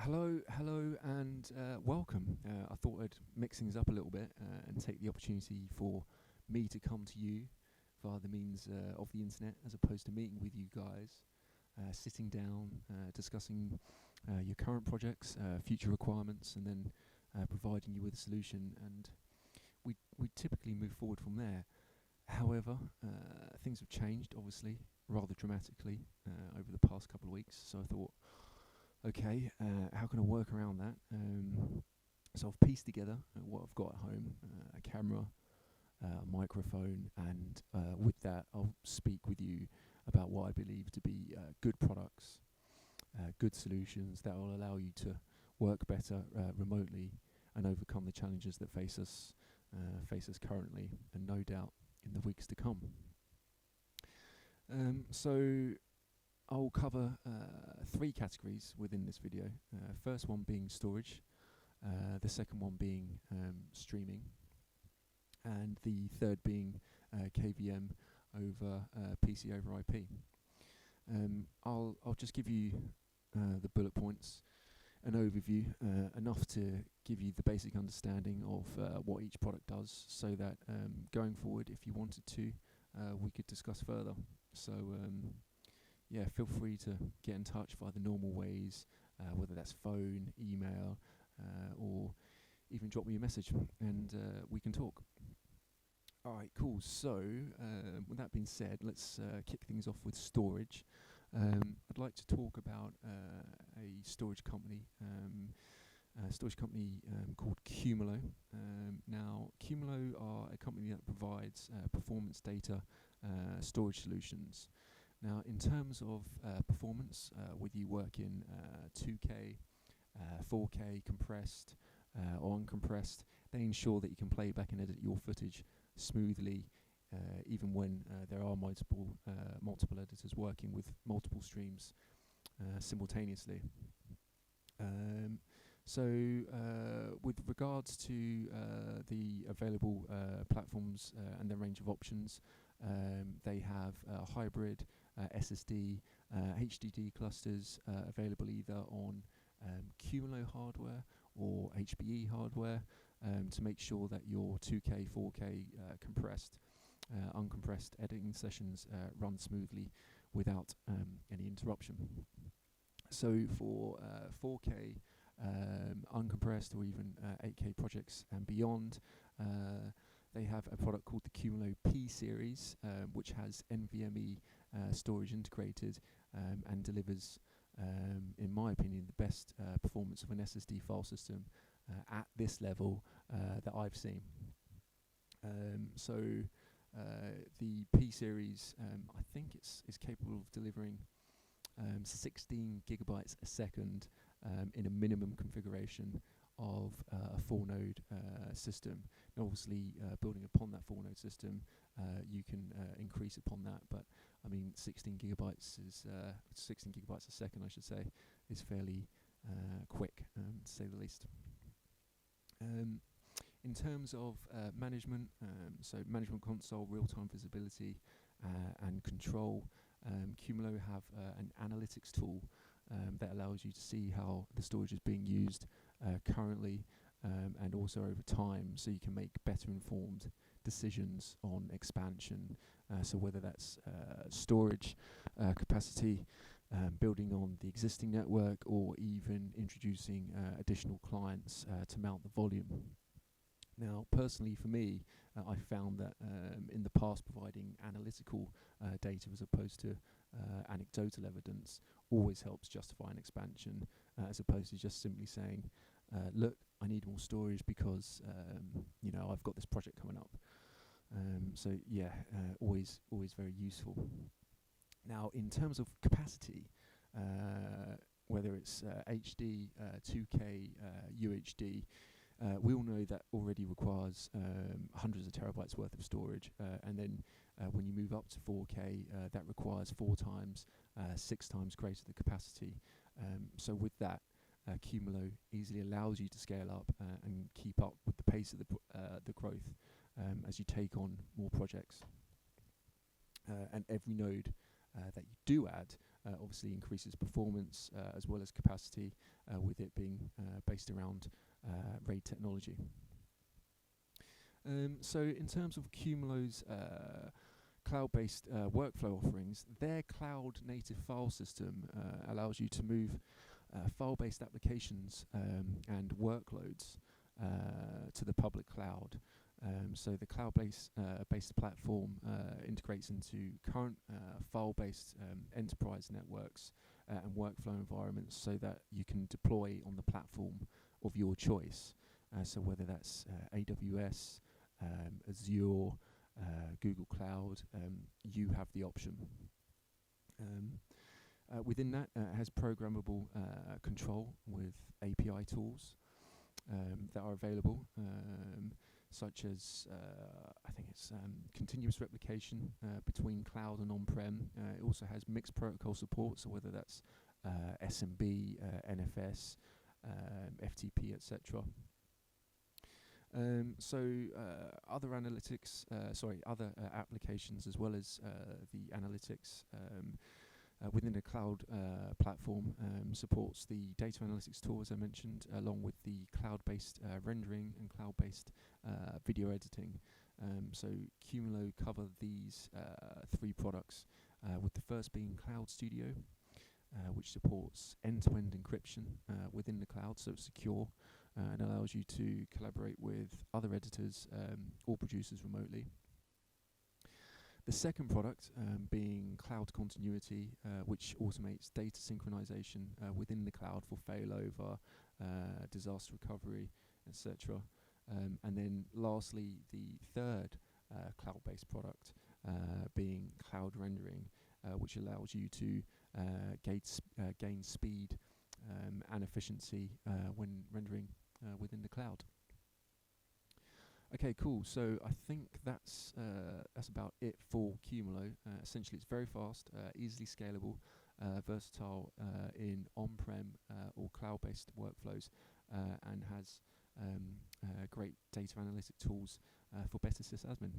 Hello, and welcome. I thought I'd mix things up a little bit and take the opportunity for me to come to you via the means of the internet, as opposed to meeting with you guys, sitting down, discussing your current projects, future requirements, and then providing you with a solution. And we typically move forward from there. However, things have changed, obviously, rather dramatically over the past couple of weeks. So I thought, okay, how can I work around that? So I've pieced together what I've got at home, a camera, a microphone, and with that I'll speak with you about what I believe to be good products, good solutions that will allow you to work better remotely and overcome the challenges that face us currently, and no doubt in the weeks to come. So I'll cover three categories within this video. First one being storage, the second one being streaming, and the third being KVM over PC over IP. I'll just give you the bullet points, an overview, enough to give you the basic understanding of what each product does, so that going forward, if you wanted to, we could discuss further. So yeah, feel free to get in touch via the normal ways, whether that's phone, email, or even drop me a message, and we can talk. Alright, cool. So, with that being said, let's kick things off with storage. I'd like to talk about a storage company called Qumulo. Now, Qumulo are a company that provides performance data storage solutions. Now, in terms of performance, whether you work in 2K, 4K, compressed or uncompressed, they ensure that you can play back and edit your footage smoothly, even when there are multiple editors working with multiple streams simultaneously. With regards to the available platforms and their range of options, they have hybrid SSD, HDD clusters available either on Qumulo hardware or HPE hardware, to make sure that your 2K, 4K compressed, uncompressed editing sessions run smoothly without any interruption. So for 4K uncompressed or even 8K projects and beyond, they have a product called the Qumulo P series, which has NVMe storage integrated and delivers, in my opinion, the best performance of an SSD file system at this level that I've seen. The P series, I think it's capable of delivering 16 gigabytes a second in a minimum configuration of a 4-node system. And obviously, building upon that 4-node system, you can increase upon that. But I mean, 16 gigabytes a second, I should say, is fairly quick, to say the least. In terms of management, so management console, real-time visibility, and control, Qumulo have an analytics tool that allows you to see how the storage is being used currently, and also over time, so you can make better informed decisions on expansion. So whether that's storage capacity, building on the existing network, or even introducing additional clients to mount the volume. Now, personally for me, I found that in the past, providing analytical data as opposed to anecdotal evidence always helps justify an expansion, as opposed to just simply saying, look, I need more storage because I've got this project coming up. So yeah, always very useful. Now, in terms of capacity, whether it's HD, 2K, UHD, we all know that already requires hundreds of terabytes worth of storage, and then when you move up to 4K, that requires 4 times, 6 times greater the capacity. So with that, Qumulo easily allows you to scale up and keep up with the pace of the growth as you take on more projects. And every node that you do add obviously increases performance as well as capacity, with it being based around RAID technology. So in terms of Qumulo's cloud-based workflow offerings, their cloud-native file system allows you to move file-based applications and workloads to the public cloud. So the cloud-based based platform integrates into current file-based enterprise networks and workflow environments, so that you can deploy on the platform of your choice. So whether that's AWS, Azure, Google Cloud, you have the option. Within that, it has programmable control with API tools that are available, such as I think it's continuous replication between cloud and on-prem. It also has mixed protocol support, so whether that's SMB, NFS, FTP, etc. Other analytics, other applications, as well as the analytics within the cloud platform, supports the data analytics tool, as I mentioned, along with the cloud-based rendering and cloud-based video editing. So Qumulo cover these 3 products, with the first being Cloud Studio, which supports end-to-end encryption within the cloud, so it's secure and allows you to collaborate with other editors or producers remotely. The second product being Cloud Continuity, which automates data synchronization within the cloud for failover, disaster recovery, etc. And then lastly, the third cloud-based product being Cloud Rendering, which allows you to gain speed and efficiency when rendering within the cloud. Okay, cool. So I think that's about it for Qumulo. Essentially, it's very fast, easily scalable, versatile in on-prem or cloud-based workflows, and has great data analytic tools for better sysadmin.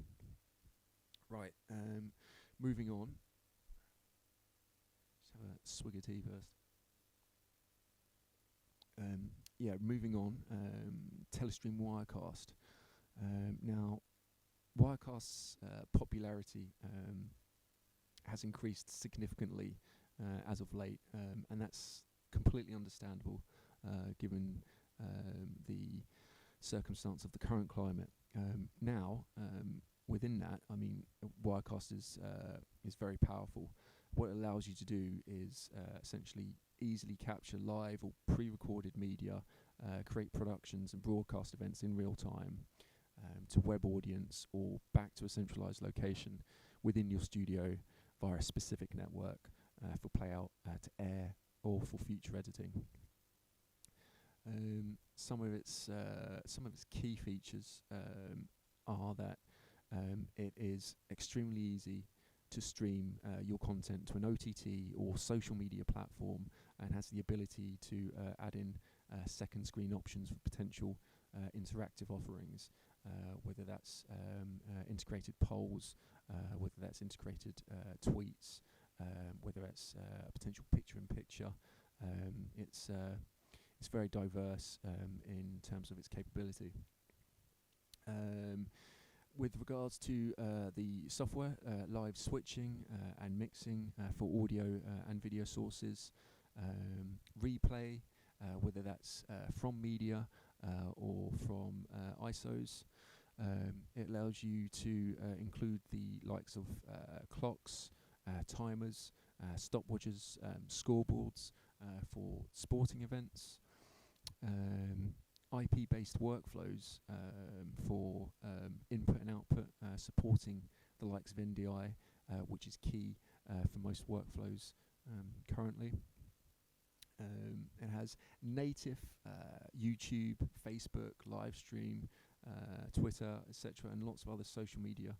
Right, moving on. Just have a swig of tea first. Moving on. Telestream Wirecast. Now, Wirecast's popularity has increased significantly as of late, and that's completely understandable given the circumstance of the current climate. Within that, I mean, Wirecast is very powerful. What it allows you to do is essentially easily capture live or pre-recorded media, create productions and broadcast events in real time to web audience or back to a centralized location within your studio via a specific network for playout to air or for future editing. Some of its key features are that it is extremely easy to stream your content to an OTT or social media platform, and has the ability to add in second screen options for potential interactive offerings, whether that's integrated polls, whether that's integrated tweets, whether that's potential picture-in-picture. It's very diverse in terms of its capability. With regards to the software, live switching and mixing for audio and video sources, replay, whether that's from media or from ISOs. It allows you to include the likes of clocks, timers, stopwatches, scoreboards for sporting events, IP-based workflows for input and output, supporting the likes of NDI, which is key for most workflows currently. It has native YouTube, Facebook, live stream, Twitter, etc., and lots of other social media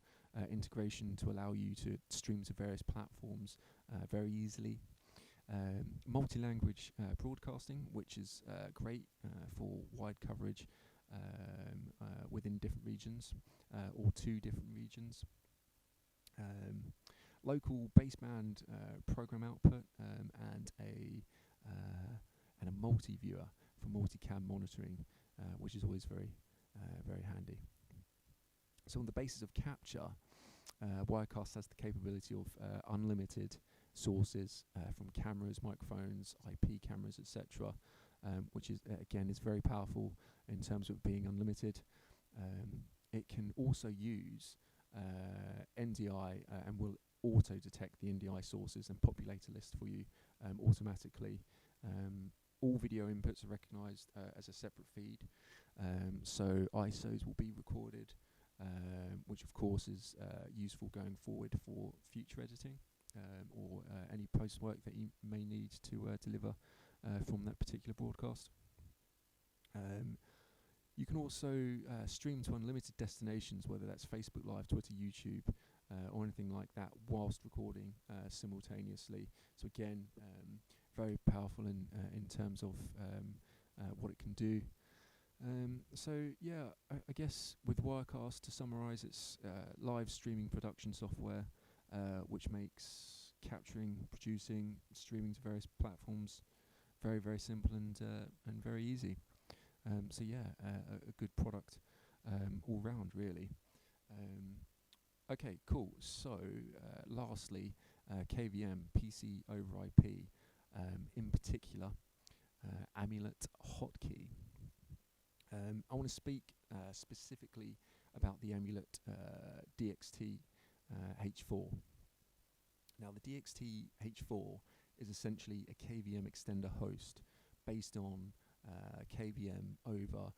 integration to allow you to stream to various platforms very easily. Multi-language broadcasting, which is great for wide coverage within different regions or 2 different regions. local baseband program output, and a multi-viewer for multicam monitoring, which is always very handy. So on the basis of capture, Wirecast has the capability of unlimited sources from cameras, microphones, IP cameras, etc., which is again is very powerful in terms of being unlimited. It can also use NDI and will auto detect the NDI sources and populate a list for you automatically. All video inputs are recognized as a separate feed, so ISOs will be recorded, which of course is useful going forward for future editing or any post work that you may need to deliver from that particular broadcast. You can also stream to unlimited destinations, whether that's Facebook Live, Twitter, YouTube, or anything like that, whilst recording simultaneously. So again, very powerful in terms of what it can do. So yeah, I guess with Wirecast, to summarise, it's live streaming production software, which makes capturing, producing, streaming to various platforms very simple and very easy. So yeah, a good product all round, really. Okay, cool. So lastly, KVM, PC over IP, in particular, Amulet Hotkey. I want to speak specifically about the Amulet DXT H4. Now, the DXT H4 is essentially a KVM extender host based on KVM over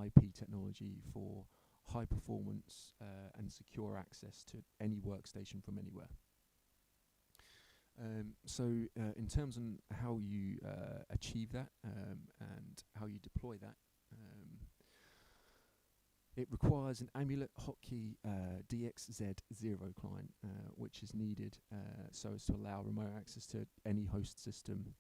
IP technology for high performance and secure access to any workstation from anywhere. So in terms of how you achieve that and how you deploy that, it requires an Amulet Hotkey DXZ0 client, which is needed so as to allow remote access to any host system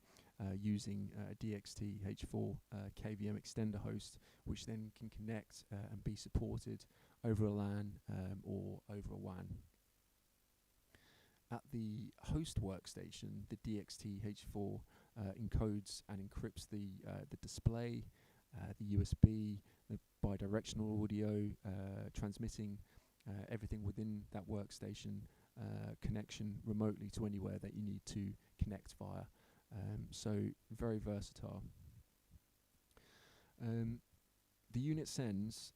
using DXT H4 KVM extender host, which then can connect and be supported over a LAN or over a WAN. At the host workstation, the DXT H4 encodes and encrypts the display, the USB, the bidirectional audio, transmitting everything within that workstation connection remotely to anywhere that you need to connect via. So very versatile. The unit sends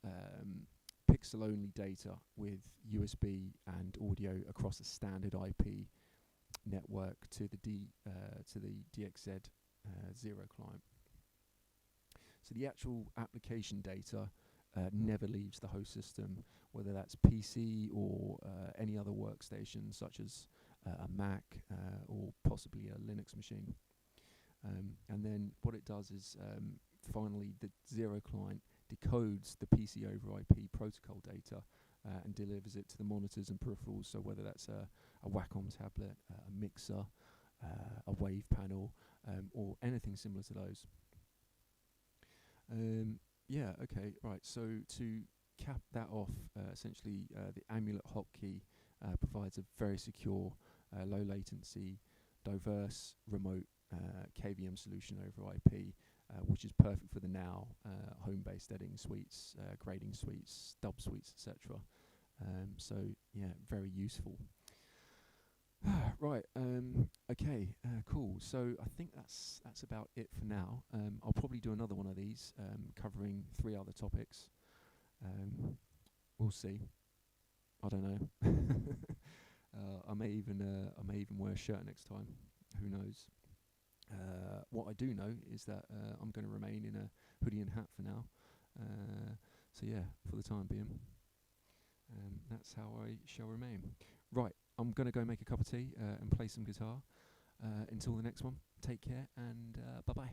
pixel-only data with USB and audio across a standard IP network to the DXZ0 client. So the actual application data never leaves the host system, whether that's PC or any other workstation, such as a Mac or possibly a Linux machine. And then what it does is finally the Zero client decodes the PC over IP protocol data and delivers it to the monitors and peripherals. So whether that's a Wacom tablet, a mixer, a wave panel, or anything similar to those. Yeah, okay, right. So to cap that off, essentially the Amulet Hotkey provides a very secure, low latency, diverse, remote KVM solution over IP, which is perfect for the now home-based editing suites, grading suites, dub suites, etc. So yeah, very useful. Right. Okay. Cool. So I think that's about it for now. I'll probably do another one of these, covering 3 other topics. We'll see. I don't know. I may even wear a shirt next time. Who knows? What I do know is that I'm going to remain in a hoodie and hat for now. So yeah, for the time being, that's how I shall remain. Right, I'm going to go make a cup of tea and play some guitar. Until the next one, take care and bye-bye.